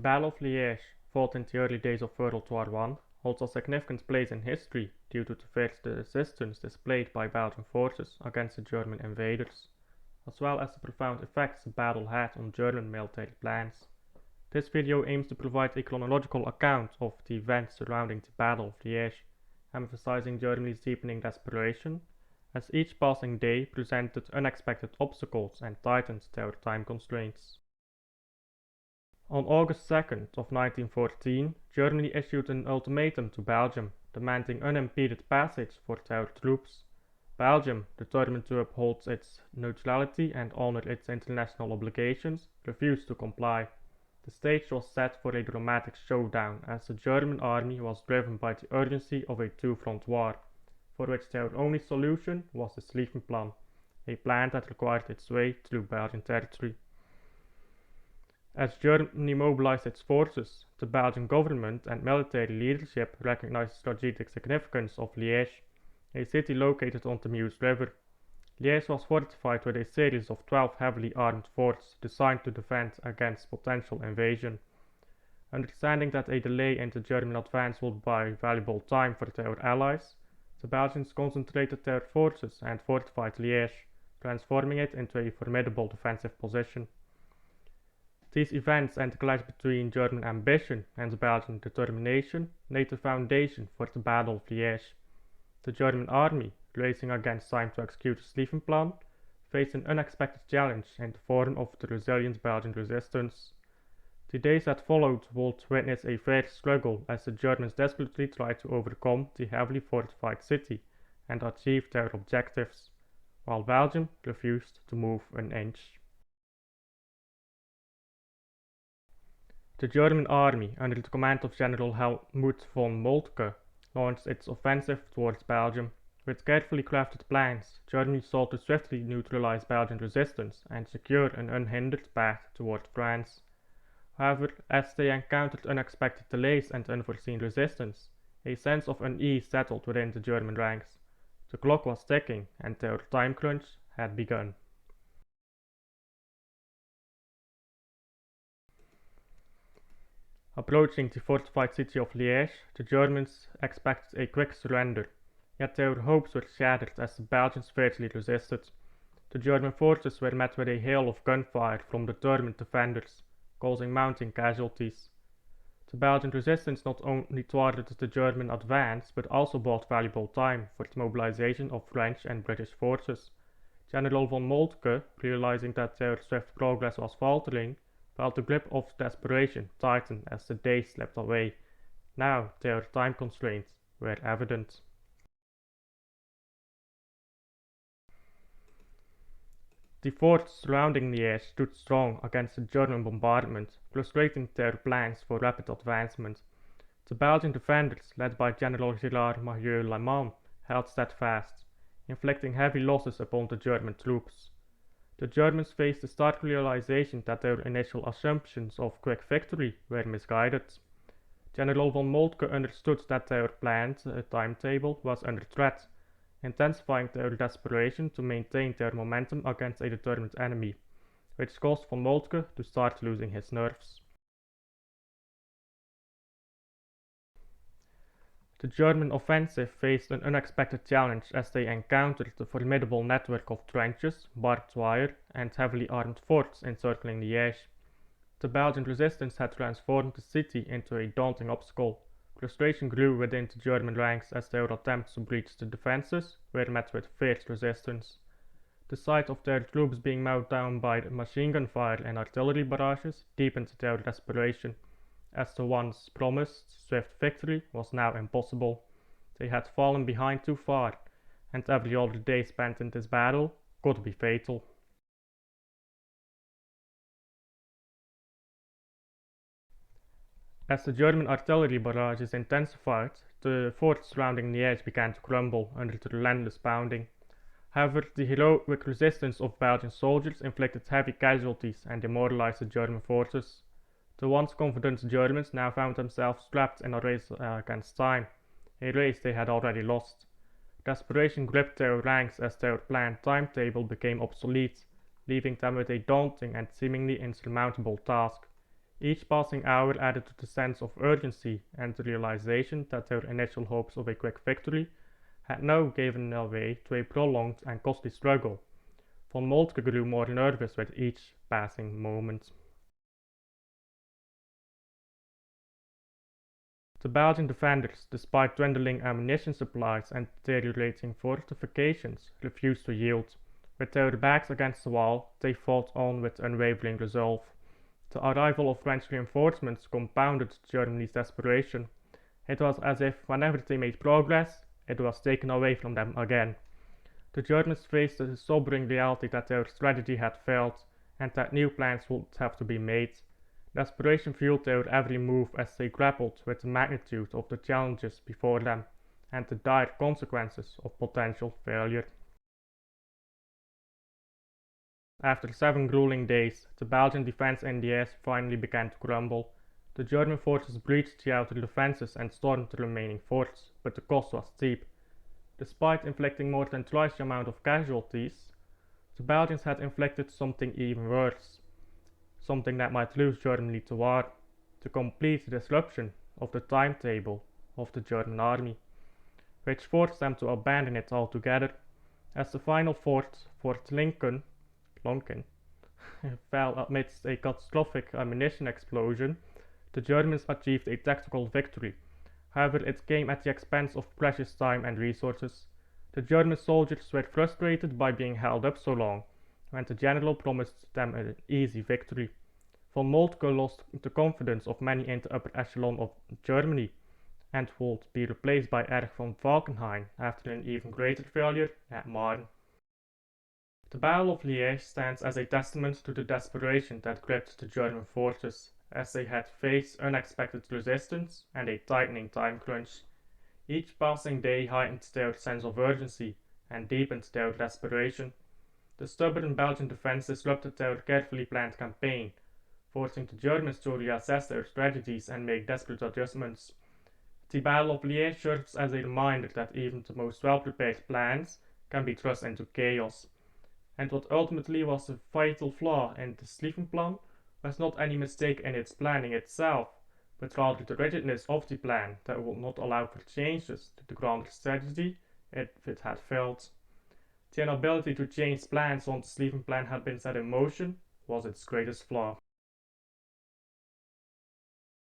The Battle of Liège, fought in the early days of World War I, holds a significant place in history due to the fierce resistance displayed by Belgian forces against the German invaders, as well as the profound effects the battle had on German military plans. This video aims to provide a chronological account of the events surrounding the Battle of Liège, emphasizing Germany's deepening desperation, as each passing day presented unexpected obstacles and tightened their time constraints. On August 2nd of 1914, Germany issued an ultimatum to Belgium, demanding unimpeded passage for their troops. Belgium, determined to uphold its neutrality and honor its international obligations, refused to comply. The stage was set for a dramatic showdown, as the German army was driven by the urgency of a two-front war, for which their only solution was the schlieffen plan, a plan that required its way through Belgian territory. As Germany mobilized its forces, the Belgian government and military leadership recognized the strategic significance of Liège, a city located on the Meuse River. Liège was fortified with a series of 12 heavily armed forts designed to defend against potential invasion. Understanding that a delay in the German advance would buy valuable time for their allies, the Belgians concentrated their forces and fortified Liège, transforming it into a formidable defensive position. These events and the clash between German ambition and Belgian determination laid the foundation for the Battle of Liège. The German army, racing against time to execute the schlieffen plan, faced an unexpected challenge in the form of the resilient Belgian resistance. The days that followed would witness a fierce struggle as the Germans desperately tried to overcome the heavily fortified city and achieve their objectives, while Belgium refused to move an inch. The German army, under the command of General Helmuth von Moltke, launched its offensive towards Belgium. With carefully crafted plans, Germany sought to swiftly neutralize Belgian resistance and secure an unhindered path toward France. However, as they encountered unexpected delays and unforeseen resistance, a sense of unease settled within the German ranks. The clock was ticking and their time crunch had begun. Approaching the fortified city of Liège, the Germans expected a quick surrender, yet their hopes were shattered as the Belgians fiercely resisted. The German forces were met with a hail of gunfire from determined defenders, causing mounting casualties. The Belgian resistance not only thwarted the German advance, but also bought valuable time for the mobilization of French and British forces. General von Moltke, realizing that their swift progress was faltering, felt the grip of desperation tighten as the days slipped away. Now their time constraints were evident. The forts surrounding Liège stood strong against the German bombardment, frustrating their plans for rapid advancement. The Belgian defenders, led by General Gérard-Major Leman, held steadfast, inflicting heavy losses upon the German troops. The Germans faced the stark realization that their initial assumptions of quick victory were misguided. General von Moltke understood that their planned timetable was under threat, intensifying their desperation to maintain their momentum against a determined enemy, which caused von Moltke to start losing his nerves. The German offensive faced an unexpected challenge as they encountered the formidable network of trenches, barbed wire, and heavily armed forts encircling Liège. The Belgian resistance had transformed the city into a daunting obstacle. Frustration grew within the German ranks as their attempts to breach the defenses were met with fierce resistance. The sight of their troops being mowed down by machine gun fire and artillery barrages deepened their desperation, as the once promised swift victory was now impossible. They had fallen behind too far, and every other day spent in this battle could be fatal. As the German artillery barrages intensified, the forts surrounding Liège began to crumble under the relentless pounding. However, the heroic resistance of Belgian soldiers inflicted heavy casualties and demoralized the German forces. The once confident Germans now found themselves trapped in a race against time, a race they had already lost. Desperation gripped their ranks as their planned timetable became obsolete, leaving them with a daunting and seemingly insurmountable task. Each passing hour added to the sense of urgency and the realization that their initial hopes of a quick victory had now given way to a prolonged and costly struggle. Von Moltke grew more nervous with each passing moment. The Belgian defenders, despite dwindling ammunition supplies and deteriorating fortifications, refused to yield. With their backs against the wall, they fought on with unwavering resolve. The arrival of French reinforcements compounded Germany's desperation. It was as if whenever they made progress, it was taken away from them again. The Germans faced the sobering reality that their strategy had failed and that new plans would have to be made. Desperation fueled their every move as they grappled with the magnitude of the challenges before them and the dire consequences of potential failure. After 7 grueling days, the Belgian defense in Liège finally began to crumble. The German forces breached the outer defenses and stormed the remaining forts, but the cost was steep. Despite inflicting more than twice the amount of casualties, the Belgians had inflicted something even worse. Something that might lose Germany to war, the complete disruption of the timetable of the German army, which forced them to abandon it altogether. As the final fort, Fort Loncken, fell amidst a catastrophic ammunition explosion, the Germans achieved a tactical victory. However, it came at the expense of precious time and resources. The German soldiers were frustrated by being held up so long, when the general promised them an easy victory. Von Moltke lost the confidence of many in the upper echelon of Germany and would be replaced by Erich von Falkenhayn after an even greater failure at Marne. The Battle of Liège stands as a testament to the desperation that gripped the German forces, as they had faced unexpected resistance and a tightening time crunch. Each passing day heightened their sense of urgency and deepened their desperation. The stubborn Belgian defense disrupted their carefully planned campaign, forcing the Germans to reassess their strategies and make desperate adjustments. The Battle of Liège serves as a reminder that even the most well-prepared plans can be thrust into chaos. And what ultimately was a fatal flaw in the schlieffen plan was not any mistake in its planning itself, but rather the rigidness of the plan that would not allow for changes to the grander strategy if it had failed. The inability to change plans once the schlieffen plan had been set in motion was its greatest flaw.